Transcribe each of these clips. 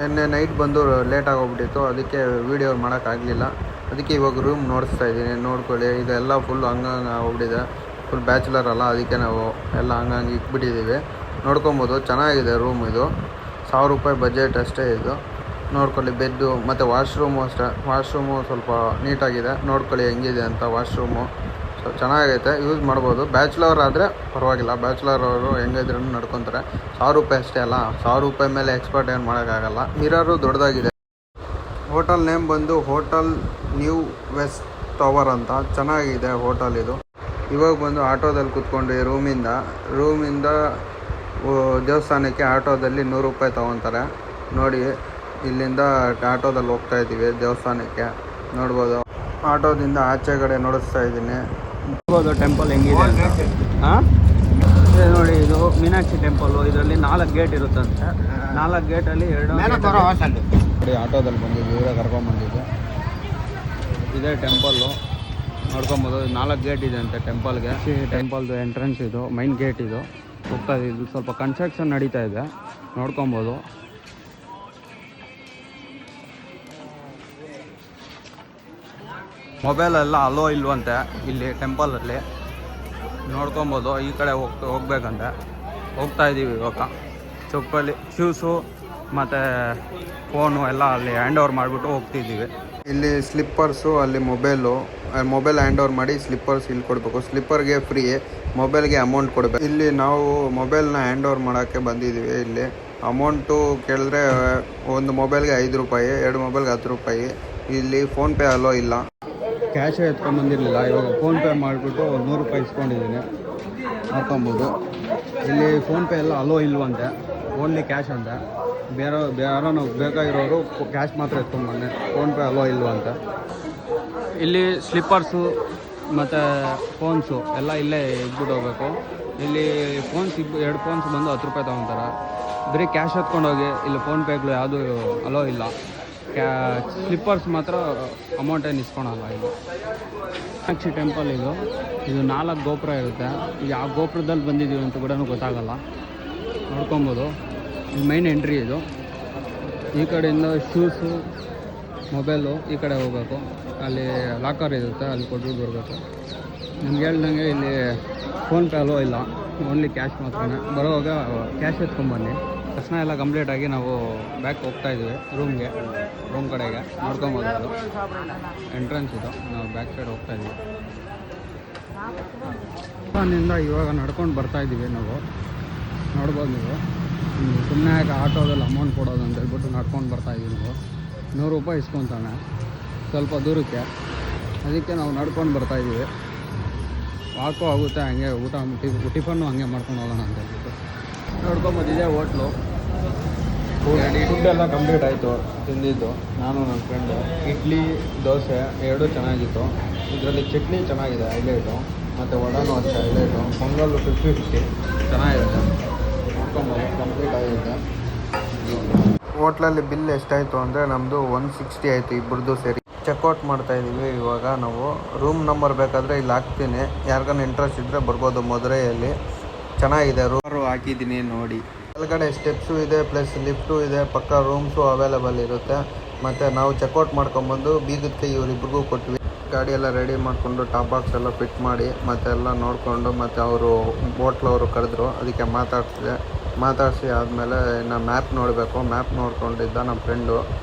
ನಿನ್ನೆ ನೈಟ್ ಬಂದು ಲೇಟಾಗಿ ಹೋಗ್ಬಿಟ್ಟಿತ್ತು, ಅದಕ್ಕೆ ವೀಡಿಯೋ ಮಾಡೋಕ್ಕಾಗಲಿಲ್ಲ. ಅದಕ್ಕೆ ಇವಾಗ ರೂಮ್ ನೋಡಿಸ್ತಾ ಇದ್ದೀನಿ, ನೋಡ್ಕೊಳ್ಳಿ. ಇದೆಲ್ಲ ಫುಲ್ ಹಂಗಂಗೆ ಹೋಗ್ಬಿಟ್ಟಿದೆ, ಫುಲ್ ಬ್ಯಾಚುಲರ್ ಅಲ್ಲ, ಅದಕ್ಕೆ ನಾವು ಎಲ್ಲ ಹಂಗಂಗೆ ಇಟ್ಬಿಟ್ಟಿದ್ದೀವಿ. ನೋಡ್ಕೊಬೋದು, ಚೆನ್ನಾಗಿದೆ ರೂಮ್. ಇದು 1000 ರೂಪಾಯಿ ಬಜೆಟ್ ಅಷ್ಟೇ. ಇದು ನೋಡ್ಕೊಳ್ಳಿ. ಬೆಡ್ಡು ಮತ್ತು ವಾಶ್ರೂಮು ಅಷ್ಟೇ. ವಾಶ್ರೂಮು ಸ್ವಲ್ಪ ನೀಟಾಗಿದೆ, ನೋಡ್ಕೊಳ್ಳಿ ಹೆಂಗಿದೆ ಅಂತ. ವಾಶ್ರೂಮು ಸ್ವಲ್ಪ ಚೆನ್ನಾಗೈತೆ, ಯೂಸ್ ಮಾಡ್ಬೋದು. ಬ್ಯಾಚುಲರ್ ಆದರೆ ಪರವಾಗಿಲ್ಲ, ಬ್ಯಾಚುಲರ್ ಅವರು ಹೆಂಗಿದ್ರೂ ನಡ್ಕೊತಾರೆ. 1000 ರೂಪಾಯಿ ಅಷ್ಟೇ ಅಲ್ಲ, 1000 ರೂಪಾಯಿ ಮೇಲೆ ಎಕ್ಸ್ಪರ್ಟ್ ಏನು ಮಾಡೋಕ್ಕಾಗಲ್ಲ. ಮಿರರು ದೊಡ್ಡದಾಗಿದೆ. ಹೋಟೆಲ್ ನೇಮ್ ಬಂದು ಹೋಟೆಲ್ ನ್ಯೂ ವೆಸ್ಟ್ ಟವರ್ ಅಂತ. ಚೆನ್ನಾಗಿದೆ ಹೋಟೆಲ್ ಇದು. ಇವಾಗ ಬಂದು ಆಟೋದಲ್ಲಿ ಕೂತ್ಕೊಂಡು ರೂಮಿಂದ ದೇವಸ್ಥಾನಕ್ಕೆ ಆಟೋದಲ್ಲಿ 100 ರೂಪಾಯಿ ತೊಗೊತಾರೆ. ನೋಡಿ, ಇಲ್ಲಿಂದ ಆಟೋದಲ್ಲಿ ಹೋಗ್ತಾ ಇದ್ದೀವಿ ದೇವಸ್ಥಾನಕ್ಕೆ. ನೋಡ್ಬೋದು, ಆಟೋದಿಂದ ಆಚೆ ಕಡೆ ನೋಡಿಸ್ತಾ ಇದ್ದೀನಿ. ನೋಡ್ಬೋದು ಟೆಂಪಲ್ ಹೆಂಗಿದೆ ಅಂತ. ನೋಡಿ, ಇದು ಮೀನಾಕ್ಷಿ ಟೆಂಪಲ್ಲು. ಇದರಲ್ಲಿ 4 ಗೇಟ್ ಇರುತ್ತಂತೆ. 4 ಗೇಟಲ್ಲಿ 2 ನೋಡಿ, ಆಟೋದಲ್ಲಿ ಬಂದಿದ್ವಿ, ಇವರೇ ಕರ್ಕೊಂಡ್ಬಂದಿದ್ದೆ. ಇದೇ ಟೆಂಪಲ್ಲು, ನೋಡ್ಕೊಬೋದು. 4 ಗೇಟ್ ಇದೆ ಅಂತೆ ಟೆಂಪಲ್ಗೆ. ಟೆಂಪಲ್ದು ಎಂಟ್ರೆನ್ಸ್ ಇದು, ಮೈನ್ ಗೇಟ್ ಇದು. ಹೋಗ್ತಾ ಇದೆ. ಇದು ಸ್ವಲ್ಪ ಕನ್ಸ್ಟ್ರಕ್ಷನ್ ನಡೀತಾ ಇದೆ, ನೋಡ್ಕೊಬೋದು. ಮೊಬೈಲೆಲ್ಲ ಅಲೋ ಇಲ್ವಂತೆ ಇಲ್ಲಿ ಟೆಂಪಲಲ್ಲಿ, ನೋಡ್ಕೊಬೋದು. ಈ ಕಡೆ ಹೋಗ್ಬೇಕಂತೆ. ಹೋಗ್ತಾ ಇದ್ದೀವಿ ಇವಾಗ. ಚೊಕ್ಕಲ್ಲಿ ಶೂಸು ಮತ್ತು ಫೋನು ಎಲ್ಲ ಅಲ್ಲಿ ಹ್ಯಾಂಡ್ ಓವರ್ ಮಾಡಿಬಿಟ್ಟು ಹೋಗ್ತಿದ್ದೀವಿ. ಇಲ್ಲಿ ಸ್ಲಿಪ್ಪರ್ಸು, ಅಲ್ಲಿ ಮೊಬೈಲ್ ಹ್ಯಾಂಡ್ ಓವರ್ ಮಾಡಿ ಸ್ಲಿಪ್ಪರ್ಸ್ ಇಲ್ಲಿ ಕೊಡಬೇಕು. ಸ್ಲಿಪ್ಪರ್ಗೆ ಫ್ರೀ, ಮೊಬೈಲ್ಗೆ ಅಮೌಂಟ್ ಕೊಡಬೇಕು. ಇಲ್ಲಿ ನಾವು ಮೊಬೈಲ್ನ ಹ್ಯಾಂಡ್ ಓವರ್ ಮಾಡೋಕ್ಕೆ ಬಂದಿದ್ದೀವಿ. ಇಲ್ಲಿ ಅಮೌಂಟು ಕೇಳಿದ್ರೆ ಒಂದು ಮೊಬೈಲ್ಗೆ 5 ರೂಪಾಯಿ, 2 ಮೊಬೈಲ್ಗೆ 10 ರೂಪಾಯಿ. ಇಲ್ಲಿ ಫೋನ್ಪೇ ಅಲೋ ಇಲ್ಲ. ಕ್ಯಾಶೇ ಎತ್ಕೊಂಡ್ಬಂದಿರಲಿಲ್ಲ, ಇವಾಗ ಫೋನ್ಪೇ ಮಾಡಿಬಿಟ್ಟು 100 ರೂಪಾಯಿ ಇಸ್ಕೊಂಡಿದ್ದೀನಿ. ನೋಡ್ಕೊಬೋದು. ಇಲ್ಲಿ ಫೋನ್ಪೇ ಎಲ್ಲ ಅಲೋ ಇಲ್ವಂತೆ, ಓನ್ಲಿ ಕ್ಯಾಶ್ ಅಂತೆ. ಯಾರೋ ನಾವು ಬೇಕಾಗಿರೋರು ಕ್ಯಾಶ್ ಮಾತ್ರ ಎತ್ಕೊಂಡ್ಬಂದೆ, ಫೋನ್ಪೇ ಅಲೋ ಇಲ್ವಂತೆ. ಇಲ್ಲಿ ಸ್ಲಿಪ್ಪರ್ಸು ಮತ್ತು ಫೋನ್ಸು ಎಲ್ಲ ಇಲ್ಲೇ ಇಟ್ಬಿಟ್ಟು ಹೋಗ್ಬೇಕು. ಇಲ್ಲಿ ಫೋನ್ಸ್ 2 ಫೋನ್ಸ್ ಬಂದು 10 ರೂಪಾಯಿ ತೊಗೊತಾರೆ. ಬರೀ ಕ್ಯಾಶ್ ಎತ್ಕೊಂಡೋಗಿ. ಇಲ್ಲಿ ಫೋನ್ಪೇಗಳು ಯಾವುದೂ ಅಲೋ ಇಲ್ಲ. ಸ್ಲಿಪ್ಪರ್ಸ್ ಮಾತ್ರ ಅಮೌಂಟ್ ಏನು ಇಸ್ಕೊಳಲ್ಲ. ಇದು ಮೀನಾಕ್ಷಿ ಟೆಂಪಲ್ ಇದು 4 ಗೋಪುರ ಇರುತ್ತೆ. ಯಾವ ಗೋಪುರದಲ್ಲಿ ಬಂದಿದ್ದೀವಿ ಅಂತ ಕೂಡ ಗೊತ್ತಾಗಲ್ಲ. ನೋಡ್ಕೊಬೋದು. ಇದು ಮೈನ್ ಎಂಟ್ರಿ ಇದು. ಈ ಕಡೆಯಿಂದ ಶೂಸು, ಮೊಬೈಲು ಈ ಕಡೆ ಹೋಗಬೇಕು. ಅಲ್ಲಿ ಲಾಕರ್ ಇರುತ್ತೆ, ಅಲ್ಲಿ ಕೊಟ್ಟು ಬರಬೇಕು. ನಿಮ್ಗೆ ಹೇಳ್ದಂಗೆ ಇಲ್ಲಿ ಫೋನ್ಪೇ ಅಲೋ ಇಲ್ಲ, ಓನ್ಲಿ ಕ್ಯಾಶ್ ಮಾತ್ರ. ಬರೋವಾಗ ಕ್ಯಾಶ್ ಎತ್ಕೊಂಡ್ಬನ್ನಿ. ದರ್ಶನ ಎಲ್ಲ ಕಂಪ್ಲೀಟಾಗಿ ನಾವು ಬ್ಯಾಕ್ ಹೋಗ್ತಾಯಿದ್ದೀವಿ ರೂಮ್ ಕಡೆಗೆ. ನೋಡ್ಕೊಬೋದು. ಅದು ಎಂಟ್ರೆನ್ಸ್ ಇದು, ನಾವು ಬ್ಯಾಕ್ ಸೈಡ್ ಹೋಗ್ತಾಯಿದ್ದೀವಿ. ಅಲ್ಲಿಂದ ಇವಾಗ ನಡ್ಕೊಂಡು ಬರ್ತಾಯಿದ್ದೀವಿ ನಾವು. ನೋಡ್ಬೋದು ನೀವು. ಸುಮ್ಮನೆ ಆಟೋದಲ್ಲಿ ಅಮೌಂಟ್ ಕೊಡೋದು ಅಂತ ಹೇಳ್ಬಿಟ್ಟು ನಡ್ಕೊಂಡು ಬರ್ತಾಯಿದ್ದೀವಿ ನಾವು. 100 ರೂಪಾಯಿ ಇಸ್ಕೊತಾನೆ ಸ್ವಲ್ಪ ದೂರಕ್ಕೆ, ಅದಕ್ಕೆ ನಾವು ನಡ್ಕೊಂಡು ಬರ್ತಾಯಿದ್ದೀವಿ. ವಾಕು ಆಗುತ್ತೆ, ಹಂಗೆ ಟಿಫನ್ನು ಹಂಗೆ ಮಾಡ್ಕೊಂಡು ಹೋಗೋಣ ಅಂತ ಹೇಳ್ಬಿಟ್ಟು ನೋಡ್ಕೊಂಬಂದಿದೆ. ಹೋಟ್ಲು ಫುಡ್ ಎಲ್ಲ ಕಂಪ್ಲೀಟ್ ಆಯಿತು. ತಿಂದಿದ್ದು ನಾನು ನನ್ನ ಫ್ರೆಂಡು. ಇಡ್ಲಿ ದೋಸೆ 2 ಚೆನ್ನಾಗಿತ್ತು. ಇದರಲ್ಲಿ ಚಟ್ನಿ ಚೆನ್ನಾಗಿದೆ, ಹೈಲೈಟು. ಮತ್ತು ವಡಾನು ಅಷ್ಟೇ ಹೈಲೈಟು. ಪೊಂಗಲ್ಲು 50-50 ಚೆನ್ನಾಗಿರುತ್ತೆ. ನೋಡ್ಕೊಂಬೋದು, ಕಂಪ್ಲೀಟ್ ಆಗಿದೆ. ಹೋಟ್ಲಲ್ಲಿ ಬಿಲ್ ಎಷ್ಟಾಯಿತು ಅಂದರೆ ನಮ್ಮದು 160 ಆಯಿತು, ಇಬ್ಬರದ್ದು ಸೇರಿ. ಚೆಕ್ಔಟ್ ಮಾಡ್ತಾಯಿದ್ದೀವಿ ಇವಾಗ ನಾವು. ರೂಮ್ ನಂಬರ್ ಬೇಕಾದರೆ ಇಲ್ಲಿ ಹಾಕ್ತೀನಿ, ಯಾರಿಗಾನ ಇಂಟ್ರೆಸ್ಟ್ ಇದ್ದರೆ ಬರ್ಬೋದು. ಮಧುರೈಯಲ್ಲಿ ಚೆನ್ನಾಗಿದೆ. ರೂಮ್ ಹಾಕಿದ್ದೀನಿ ನೋಡಿ. ಕೆಳಗಡೆ ಸ್ಟೆಪ್ಸು ಇದೆ, ಪ್ಲಸ್ ಲಿಫ್ಟು ಇದೆ. ಪಕ್ಕ ರೂಮ್ಸು ಅವೈಲೇಬಲ್ ಇರುತ್ತೆ. ಮತ್ತು ನಾವು ಚೆಕ್ಔಟ್ ಮಾಡ್ಕೊಂಬಂದು ಬೀಗಕ್ಕೆ ಇವರಿಬ್ರಿಗೂ ಕೊಟ್ವಿ. ಗಾಡಿ ಎಲ್ಲ ರೆಡಿ ಮಾಡಿಕೊಂಡು ಟಾಪ್ ಬಾಕ್ಸ್ ಎಲ್ಲ ಫಿಟ್ ಮಾಡಿ ಮತ್ತೆ ಎಲ್ಲ ನೋಡಿಕೊಂಡು, ಮತ್ತು ಅವರು ಹೋಟ್ಲವರು ಕರೆದ್ರು, ಅದಕ್ಕೆ ಮಾತಾಡಿಸಿ ಆದಮೇಲೆ ಇನ್ನು ಮ್ಯಾಪ್ ನೋಡಬೇಕು. ಮ್ಯಾಪ್ ನೋಡ್ಕೊಂಡಿದ್ದ ನಮ್ಮ ಫ್ರೆಂಡು,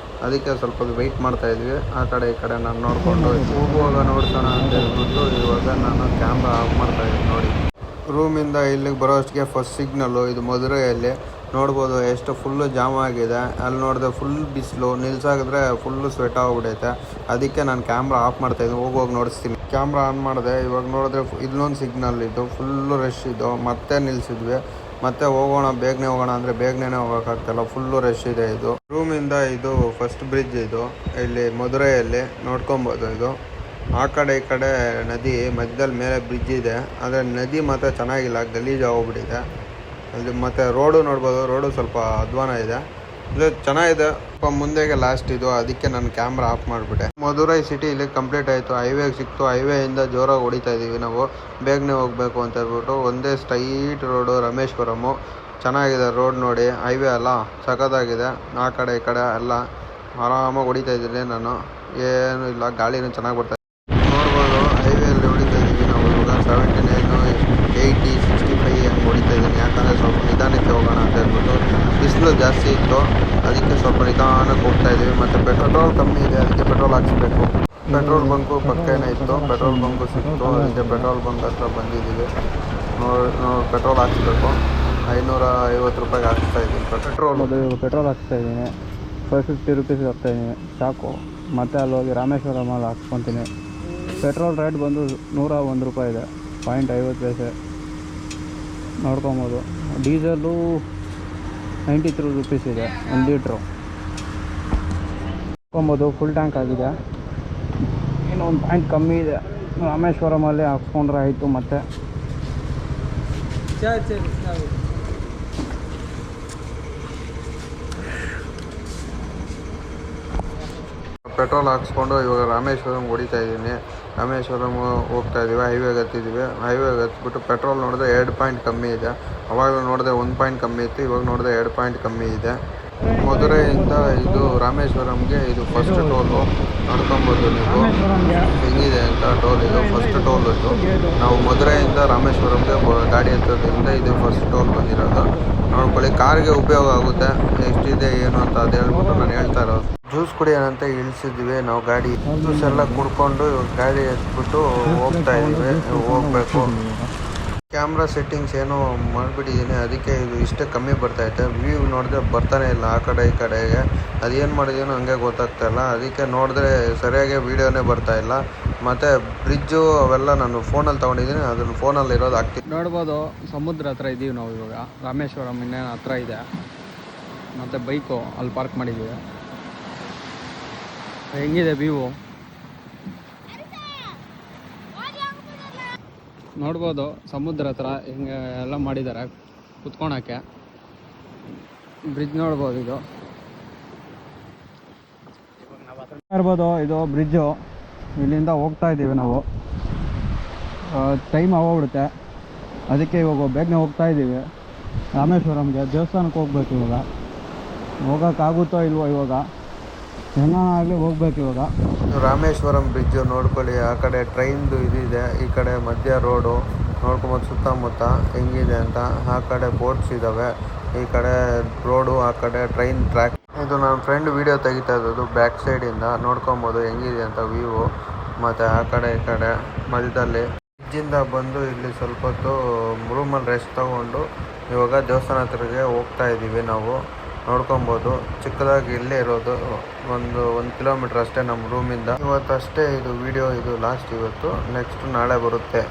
ಅದಕ್ಕೆ ಸ್ವಲ್ಪ ವೆಯ್ಟ್ ಮಾಡ್ತಾಯಿದ್ವಿ. ಆ ಕಡೆ ಈ ಕಡೆ ನಾನು ನೋಡಿಕೊಂಡು ಹೋಗುವಾಗ ನೋಡ್ಸೋಣ ಅಂತ ಹೇಳ್ಬಿಟ್ಟು ಇವಾಗ ನಾನು ಕ್ಯಾಮ್ರಾ ಆಫ್ ಮಾಡ್ತಾಯಿದ್ದೀನಿ ನೋಡಿ. ರೂಮಿಂದ ಇಲ್ಲಿಗೆ ಬರೋ ಅಷ್ಟಿಗೆ ಫಸ್ಟ್ ಸಿಗ್ನಲ್ಲು. ಇದು ಮಧುರೈಯಲ್ಲಿ ನೋಡ್ಬೋದು ಎಷ್ಟು ಫುಲ್ಲು ಜಾಮ್ ಆಗಿದೆ. ಅಲ್ಲಿ ನೋಡಿದೆ ಫುಲ್ ಬಿಸಿಲು, ನಿಲ್ಸಾಕಿದ್ರೆ ಫುಲ್ಲು ಸ್ವೆಟ್ ಆಗಿಬಿಡೈತೆ. ಅದಕ್ಕೆ ನಾನು ಕ್ಯಾಮ್ರಾ ಆಫ್ ಮಾಡ್ತಾಯಿದ್ದೀನಿ, ಹೋಗುವಾಗ ನೋಡಿಸ್ತೀನಿ. ಕ್ಯಾಮ್ರಾ ಆನ್ ಮಾಡಿದೆ. ಇವಾಗ ನೋಡಿದ್ರೆ ಇಲ್ಲೊಂದು ಸಿಗ್ನಲ್ ಇದು, ಫುಲ್ಲು ರಶ್ ಇದು. ಮತ್ತೆ ನಿಲ್ಲಿಸಿದ್ವಿ. ಮತ್ತೆ ಬೇಗನೆ ಹೋಗೋಣ ಅಂದರೆ ಬೇಗನೆ ಹೋಗೋಕ್ಕಾಗ್ತಾಯಿಲ್ಲ, ಫುಲ್ಲು ರಶ್ ಇದೆ. ಇದು ರೂಮಿಂದ ಇದು ಫಸ್ಟ್ ಬ್ರಿಡ್ಜ್ ಇದು, ಇಲ್ಲಿ ಮಧುರೈಯಲ್ಲಿ ನೋಡ್ಕೊಬೋದು. ಇದು ಆ ಕಡೆ ಈ ಕಡೆ ನದಿ ಮಧ್ಯದಲ್ಲಿ ಮೇಲೆ ಬ್ರಿಡ್ಜ್ ಇದೆ, ಆದರೆ ನದಿ ಮಾತ್ರ ಚೆನ್ನಾಗಿಲ್ಲ, ಗಲೀಜು ಹೋಗ್ಬಿಟ್ಟಿದೆ. ಅಲ್ಲಿ ಮತ್ತು ರೋಡು ನೋಡ್ಬೋದು, ರೋಡು ಸ್ವಲ್ಪ ಅಧ್ವಾನ ಇದೆ. ಇದು ಚೆನ್ನಾಗಿದೆ, ಸ್ವಲ್ಪ ಮುಂದೆಗೆ ಲಾಸ್ಟ್ ಇದು. ಅದಕ್ಕೆ ನಾನು ಕ್ಯಾಮ್ರಾ ಆಫ್ ಮಾಡಿಬಿಟ್ಟೆ. ಮಧುರೈ ಸಿಟಿ ಇಲ್ಲಿ ಕಂಪ್ಲೀಟ್ ಆಯಿತು. ಹೈವೇಗೆ ಸಿಕ್ತು. ಹೈವೇಯಿಂದ ಜೋರಾಗಿ ಹೊಡಿತಾ ಇದ್ದೀವಿ ನಾವು, ಬೇಗನೆ ಹೋಗಬೇಕು ಅಂತ ಹೇಳ್ಬಿಟ್ಟು. ಒಂದೇ ಸ್ಟ್ರೈಟ್ ರೋಡು ರಾಮೇಶ್ವರಮು. ಚೆನ್ನಾಗಿದೆ ರೋಡ್ ನೋಡಿ, ಹೈವೇ ಅಲ್ಲ ಸಖತ್ತಾಗಿದೆ. ಆ ಕಡೆ ಈ ಕಡೆ ಎಲ್ಲ ಆರಾಮಾಗಿ ಹೊಡಿತಾ ಇದ್ದೀನಿ ನಾನು, ಏನು ಇಲ್ಲ, ಗಾಳಿನೂ ಚೆನ್ನಾಗಿ ಬರ್ತಾ ಇದೆ. ನೋಡ್ಬೋದು ಹೈವೇಯಲ್ಲಿ ಹೊಡಿತಾ ಇದ್ದೀವಿ ನಾವು ಇವಾಗ 79, 80, 65 ಹಂಗೆ ಹೊಡಿತಾ ಇದ್ದೀನಿ. ಯಾಕಂದರೆ ಸ್ವಲ್ಪ ನಿಧಾನಕ್ಕೆ ಹೋಗೋಣ ಅಂತ ಹೇಳ್ಬಿಟ್ಟು ಬಿಸಿಲು ಜಾಸ್ತಿ ಇತ್ತು, ಅದಕ್ಕೆ ಸ್ವಲ್ಪ ನಿಧಾನಕ್ಕೆ ಹೋಗ್ತಾ ಇದ್ದೀವಿ. ಮತ್ತು ಪೆಟ್ರೋಲ್ ಕಮ್ಮಿ ಇದೆ, ಅದಕ್ಕೆ ಪೆಟ್ರೋಲ್ ಹಾಕ್ಸ್ಬೇಕು. ಪೆಟ್ರೋಲ್ ಬಂಕು ಪಕ್ಕನೇ ಇತ್ತು, ಪೆಟ್ರೋಲ್ ಬಂಕು ಸಿಕ್ತು, ಅದಕ್ಕೆ ಪೆಟ್ರೋಲ್ ಬಂಕ್ ಹತ್ರ ಬಂದಿದ್ದೀವಿ. ಪೆಟ್ರೋಲ್ ಹಾಕ್ಸ್ಬೇಕು. 550 ರೂಪಾಯಿಗೆ ಹಾಕ್ಸ್ತಾ ಇದ್ದೀನಿ ಪೆಟ್ರೋಲ್ ಹಾಕ್ಸ್ತಾ ಇದ್ದೀನಿ. 550 ರುಪೀಸ್ಗೆ ಹಾಕ್ತಾ ಇದ್ದೀನಿ ಸಾಕು. ಮತ್ತು ಅಲ್ಲಿ ಹೋಗಿ ರಾಮೇಶ್ವರಮಲ್ಲಿ ಹಾಕ್ಸ್ಕೊತೀನಿ. ಪೆಟ್ರೋಲ್ ರೇಟ್ ಬಂದು 101 ರೂಪಾಯಿ ಇದೆ, 0.50 ಪೈಸೆ ನೋಡ್ಕೊಬೋದು. ಡೀಸೆಲ್ಲು 93 ರುಪೀಸ್ ಇದೆ 1 ಲೀಟ್ರು. ನೋಡ್ಕೊಬೋದು ಫುಲ್ ಟ್ಯಾಂಕ್ ಆಗಿದೆ. ಇನ್ನೂ 1 ಪಾಯಿಂಟ್ ಕಮ್ಮಿ ಇದೆ. ರಾಮೇಶ್ವರಮಲ್ಲಿ ಹಾಕ್ಸ್ಕೊಂಡ್ರೆ ಆಯಿತು. ಮತ್ತು ಪೆಟ್ರೋಲ್ ಹಾಕ್ಸ್ಕೊಂಡು ಇವಾಗ ರಾಮೇಶ್ವರಂ ಹೊಡಿತಾ ಇದ್ದೀನಿ. ರಾಮೇಶ್ವರಂ ಹೋಗ್ತಾ ಇದ್ದೀವಿ, ಹೈವೇಗೆ ಹತ್ತಿದ್ದೀವಿ. ಹೈವೇಗೆ ಹತ್ಬಿಟ್ಟು ಪೆಟ್ರೋಲ್ ನೋಡಿದ್ರೆ 2 ಪಾಯಿಂಟ್ ಕಮ್ಮಿ ಇದೆ. ಅವಾಗ ನೋಡಿದ್ರೆ 1 ಪಾಯಿಂಟ್ ಕಮ್ಮಿ ಇತ್ತು, ಇವಾಗ ನೋಡಿದ್ರೆ 2 ಪಾಯಿಂಟ್ ಕಮ್ಮಿ ಇದೆ. ಮಧುರೆಯಿಂದ ಇದು ರಾಮೇಶ್ವರಂಗೆ ಇದು ಫಸ್ಟ್ ಟೋಲು. ನೋಡ್ಕೊಬೋದು ನೀವು ಹೆಂಗಿದೆ ಅಂತ. ಟೋಲ್ ಇದು ಫಸ್ಟ್ ಟೋಲ್ ಇತ್ತು. ನಾವು ಮಧುರೆಯಿಂದ ರಾಮೇಶ್ವರಂಗೆ ಗಾಡಿ ಹತ್ತೋದ್ರಿಂದ ಇದು ಫಸ್ಟ್ ಟೋಲ್ ಬಂದಿರೋದು. ನೋಡ್ಕೊಳ್ಳಿ, ಕಾರ್ಗೆ ಉಪಯೋಗ ಆಗುತ್ತೆ. ಎಷ್ಟಿದೆ ಏನು ಅಂತ ಅದು ಹೇಳ್ಬಿಟ್ಟು ನಾನು ಹೇಳ್ತಾ ಇರೋದು. ಜ್ಯೂಸ್ ಕುಡಿಯೋಣಂತ ಇಳಿಸಿದ್ವಿ ನಾವು ಗಾಡಿ. ಜ್ಯೂಸ್ ಎಲ್ಲ ಕುಡ್ಕೊಂಡು ಗಾಡಿ ಎತ್ಬಿಟ್ಟು ಹೋಗ್ತಾ ಇದ್ದೀವಿ, ಹೋಗ್ಬೇಕು. ಕ್ಯಾಮ್ರಾ ಸೆಟ್ಟಿಂಗ್ಸ್ ಏನೋ ಮಾಡಿಬಿಟ್ಟಿದ್ದೀನಿ, ಅದಕ್ಕೆ ಇದು ಇಷ್ಟೇ ಕಮ್ಮಿ ಬರ್ತಾಯಿದೆ. ವ್ಯೂ ನೋಡಿದ್ರೆ ಬರ್ತಾನೆ ಇಲ್ಲ ಆ ಕಡೆ ಈ ಕಡೆಗೆ. ಅದೇನು ಮಾಡಿದ್ದೀನೋ ಹಂಗೆ ಗೊತ್ತಾಗ್ತಾಯಿಲ್ಲ. ಅದಕ್ಕೆ ನೋಡಿದ್ರೆ ಸರಿಯಾಗಿ ವೀಡಿಯೋನೇ ಬರ್ತಾಯಿಲ್ಲ. ಮತ್ತು ಬ್ರಿಡ್ಜು ಅವೆಲ್ಲ ನಾನು ಫೋನಲ್ಲಿ ತೊಗೊಂಡಿದ್ದೀನಿ, ಅದನ್ನು ಫೋನಲ್ಲಿ ಇರೋದು ಆಗ್ತಿದೆ. ನೋಡ್ಬೋದು ಸಮುದ್ರ ಹತ್ರ ಇದ್ದೀವಿ ನಾವು ಇವಾಗ. ರಾಮೇಶ್ವರಂ ಇನ್ನೇನು ಹತ್ರ ಇದೆ. ಮತ್ತು ಬೈಕು ಅಲ್ಲಿ ಪಾರ್ಕ್ ಮಾಡಿದ್ದೀವಿ. ಹೆಂಗಿದೆ ವ್ಯೂ ನೋಡ್ಬೋದು. ಸಮುದ್ರ ಹತ್ರ ಹಿಂಗೆ ಎಲ್ಲ ಮಾಡಿದ್ದಾರೆ ಕುತ್ಕೊಳಕ್ಕೆ. ಬ್ರಿಡ್ಜ್ ನೋಡ್ಬೋದು, ಇದು ಇರ್ಬೋದು. ಇದು ಬ್ರಿಡ್ಜು, ಇಲ್ಲಿಂದ ಹೋಗ್ತಾ ಇದ್ದೀವಿ ನಾವು. ಟೈಮ್ ಆಗೋಗ್ಬಿಡುತ್ತೆ, ಅದಕ್ಕೆ ಇವಾಗ ಬೇಗನೆ ಹೋಗ್ತಾ ಇದ್ದೀವಿ ರಾಮೇಶ್ವರಂಗೆ. ದೇವಸ್ಥಾನಕ್ಕೆ ಹೋಗ್ಬೇಕು ಇವಾಗ. ಹೋಗೋಕ್ಕಾಗುತ್ತೋ ಇಲ್ವೋ ಇವಾಗ, ಹೆಂಗಾಗಲಿ ಹೋಗ್ಬೇಕು ಇವಾಗ. ರಾಮೇಶ್ವರಂ ಬ್ರಿಡ್ಜು ನೋಡ್ಕೊಳ್ಳಿ. ಆ ಕಡೆ ಟ್ರೈನ್ದು ಇದಿದೆ, ಈ ಕಡೆ ಮಧ್ಯ ರೋಡು ನೋಡ್ಕೊಬೋದು ಸುತ್ತಮುತ್ತ ಹೆಂಗಿದೆ ಅಂತ. ಆ ಕಡೆ ಬೋಟ್ಸ್ ಇದ್ದಾವೆ, ಈ ಕಡೆ ರೋಡು, ಆ ಕಡೆ ಟ್ರೈನ್ ಟ್ರ್ಯಾಕ್. ಇದು ನನ್ನ ಫ್ರೆಂಡ್ ವಿಡಿಯೋ ತೆಗಿತಾ ಇರೋದು ಬ್ಯಾಕ್ ಸೈಡಿಂದ. ನೋಡ್ಕೊಬೋದು ಹೆಂಗಿದೆ ಅಂತ ವ್ಯೂ. ಮತ್ತು ಆ ಕಡೆ ಈ ಕಡೆ ಮಧ್ಯದಲ್ಲಿ ಬ್ರಿಡ್ಜಿಂದ ಬಂದು ಇಲ್ಲಿ ಸ್ವಲ್ಪ ಹೊತ್ತು ರೂಮಲ್ಲಿ ರೆಸ್ಟ್ ತೊಗೊಂಡು ಇವಾಗ ದೇವಸ್ಥಾನ ಹತ್ರಗೆ ಹೋಗ್ತಾ ಇದ್ದೀವಿ ನಾವು. ನೋಡ್ಕೊಬೋದು ಚಿಕ್ಕದಾಗಿ ಇಲ್ಲೇ ಇರೋದು, ಒಂದು ಕಿಲೋಮೀಟ್ರ್ ಅಷ್ಟೇ ನಮ್ಮ ರೂಮಿಂದ. ಇವತ್ತಷ್ಟೇ ಇದು ವಿಡಿಯೋ, ಇದು ಲಾಸ್ಟ್ ಇವತ್ತು. ನೆಕ್ಸ್ಟ್ ನಾಳೆ ಬರುತ್ತೆ.